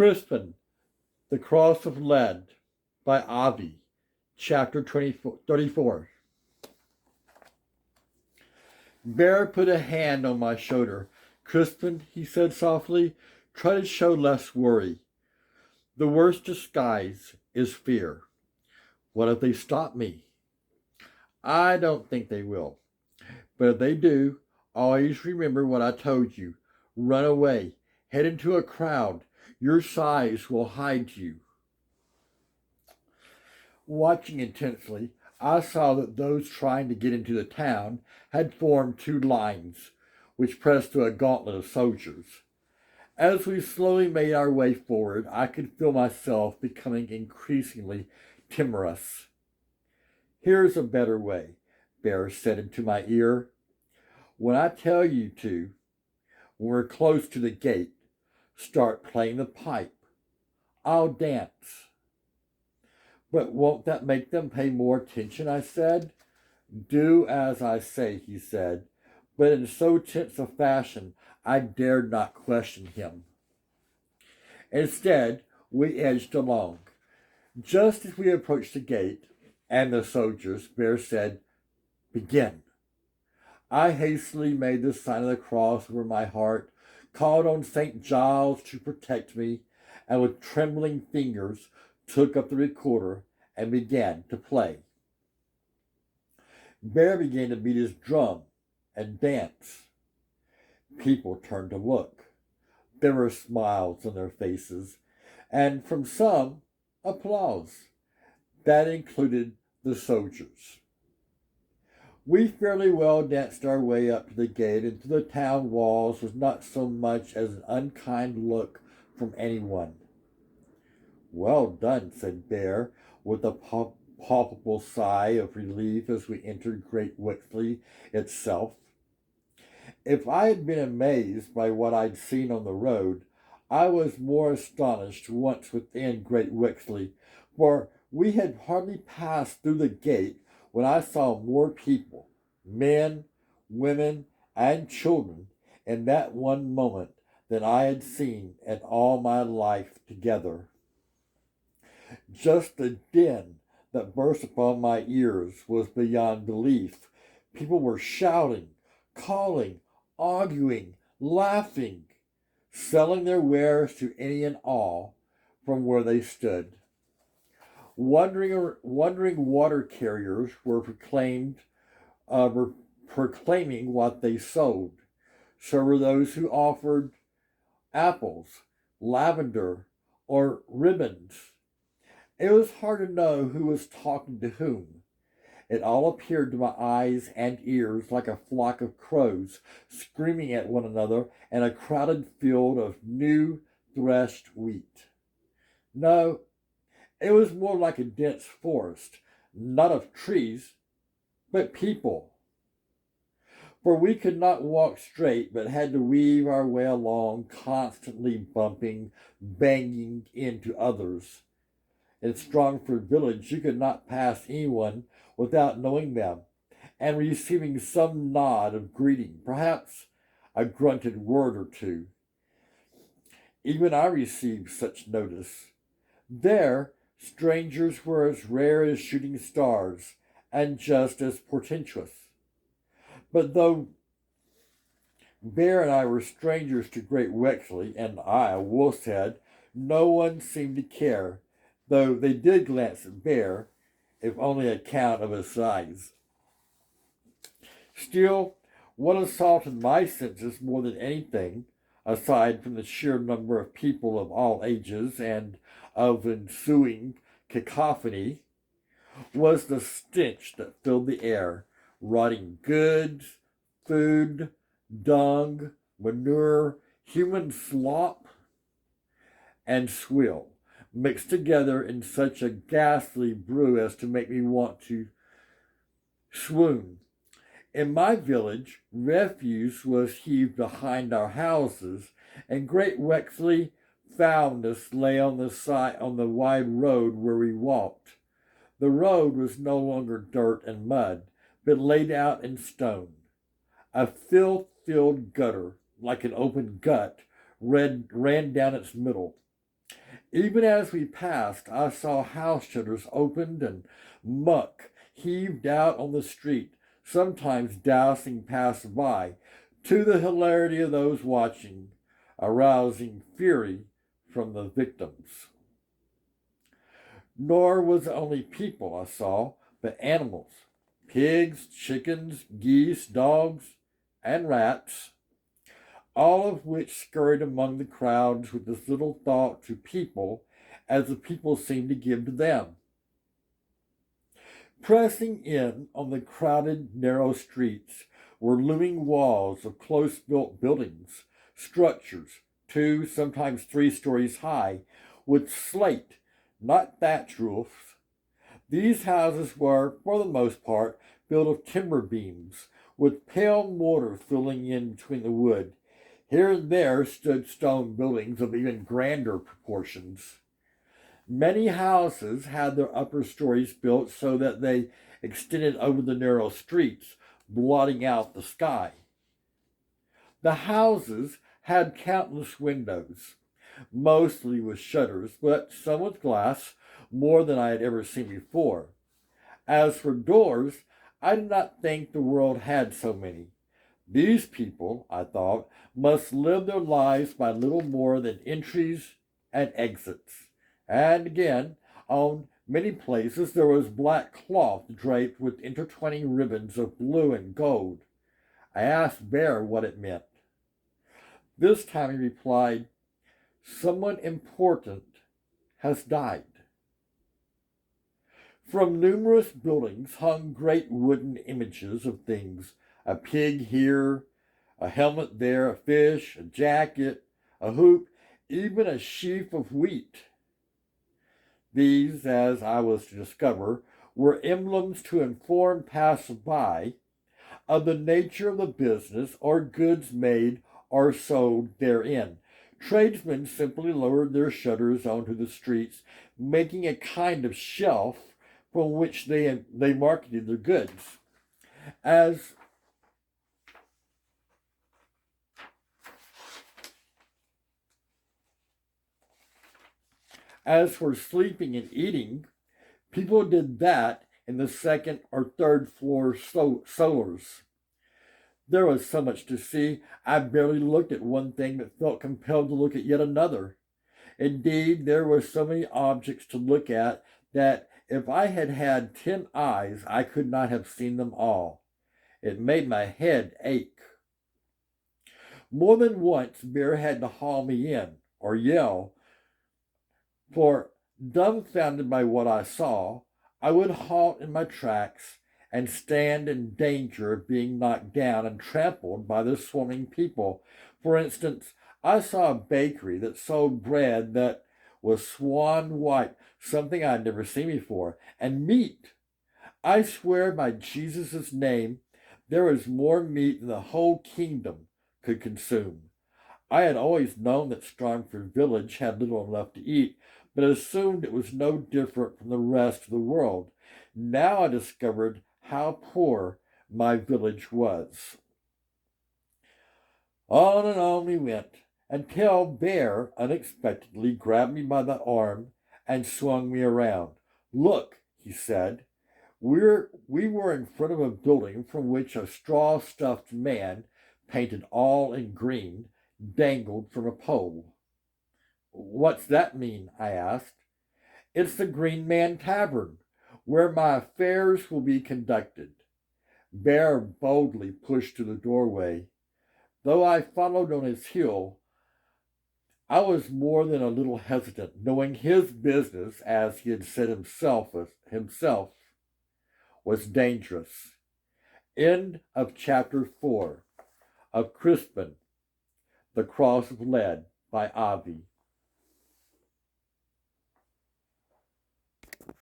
Crispin, The Cross of Lead by Avi, chapter 34. Bear put a hand on my shoulder. Crispin, he said softly, try to show less worry. The worst disguise is fear. What if they stop me? I don't think they will. But if they do, always remember what I told you. Run away. Head into a crowd. Your size will hide you. Watching intensely, I saw that those trying to get into the town had formed two lines, which pressed through a gauntlet of soldiers. As we slowly made our way forward, I could feel myself becoming increasingly timorous. Here's a better way, Bear said into my ear. When I tell you to, when we're close to the gate, start playing the pipe. I'll dance. But won't that make them pay more attention, I said. Do as I say, he said, but in so tense a fashion I dared not question him. Instead, we edged along. Just as we approached the gate and the soldiers, Bear said, begin. I hastily made the sign of the cross over my heart, called on St. Giles to protect me, and with trembling fingers took up the recorder and began to play. Bear began to beat his drum and dance. People turned to look. There were smiles on their faces, and from some, applause. That included the soldiers. We fairly well danced our way up to the gate, and to the town walls was not so much as an unkind look from anyone. Well done, said Bear, with a palpable sigh of relief as we entered Great Wixley itself. If I had been amazed by what I'd seen on the road, I was more astonished once within Great Wixley, for we had hardly passed through the gate when I saw more people, men, women, and children, in that one moment than I had seen in all my life together. Just the din that burst upon my ears was beyond belief. People were shouting, calling, arguing, laughing, selling their wares to any and all from where they stood. Wandering water carriers were proclaiming what they sold. So were those who offered apples, lavender, or ribbons. It was hard to know who was talking to whom. It all appeared to my eyes and ears like a flock of crows screaming at one another in a crowded field of new threshed wheat. No, it was more like a dense forest, not of trees, but people. For we could not walk straight, but had to weave our way along, constantly bumping, banging into others. In Strongford village, you could not pass anyone without knowing them and receiving some nod of greeting, perhaps a grunted word or two. Even I received such notice. There, strangers were as rare as shooting stars and just as portentous. But though Bear and I were strangers to Great Wixley, and I, a wolf's head, no one seemed to care, though they did glance at Bear, if only on account of his size. Still, what assaulted my senses more than anything, aside from the sheer number of people of all ages and of ensuing cacophony, was the stench that filled the air, rotting goods, food, dung, manure, human slop, and swill, mixed together in such a ghastly brew as to make me want to swoon. In my village, refuse was heaved behind our houses, and Great Wixley foulness lay on the wide road where we walked. The road was no longer dirt and mud, but laid out in stone. A filth-filled gutter, like an open gut, ran down its middle. Even as we passed, I saw house shutters opened and muck heaved out on the street, sometimes dousing passers-by, to the hilarity of those watching, arousing fury from the victims. Nor was it only people I saw, but animals, pigs, chickens, geese, dogs, and rats, all of which scurried among the crowds with as little thought to people as the people seemed to give to them. Pressing in on the crowded, narrow streets were looming walls of close-built buildings, structures, 2, sometimes 3 stories high, with slate, not thatch roofs. These houses were, for the most part, built of timber beams, with pale mortar filling in between the wood. Here and there stood stone buildings of even grander proportions. Many houses had their upper stories built so that they extended over the narrow streets, blotting out the sky. The houses had countless windows, mostly with shutters, but some with glass, more than I had ever seen before. As for doors, I did not think the world had so many. These people, I thought, must live their lives by little more than entries and exits. And again, on many places there was black cloth draped with intertwining ribbons of blue and gold. I asked Bear what it meant. This time he replied, "Someone important has died." From numerous buildings hung great wooden images of things, a pig here, a helmet there, a fish, a jacket, a hoop, even a sheaf of wheat. These, as I was to discover, were emblems to inform passers-by of the nature of the business or goods made or sold therein. Tradesmen simply lowered their shutters onto the streets, making a kind of shelf from which they marketed their goods. As for sleeping and eating, people did that in the second or third floor cellars. There was so much to see, I barely looked at one thing but felt compelled to look at yet another. Indeed, there were so many objects to look at that if I had had 10 eyes, I could not have seen them all. It made my head ache. More than once, Bear had to haul me in, or yell, for, dumbfounded by what I saw, I would halt in my tracks and stand in danger of being knocked down and trampled by the swarming people. For instance, I saw a bakery that sold bread that was swan white, something I had never seen before, and meat. I swear by Jesus' name, there was more meat than the whole kingdom could consume. I had always known that Strongford Village had little enough to eat, but assumed it was no different from the rest of the world. Now I discovered how poor my village was. On and on we went, until Bear unexpectedly grabbed me by the arm and swung me around. "Look," he said. We were in front of a building from which a straw-stuffed man, painted all in green, dangled from a pole. "What's that mean?" I asked. "It's the Green Man Tavern, where my affairs will be conducted." Bear boldly pushed to the doorway. Though I followed on his heel, I was more than a little hesitant, knowing his business, as he had said himself, was dangerous. End of chapter 4 of Crispin, The Cross of Lead by Avi.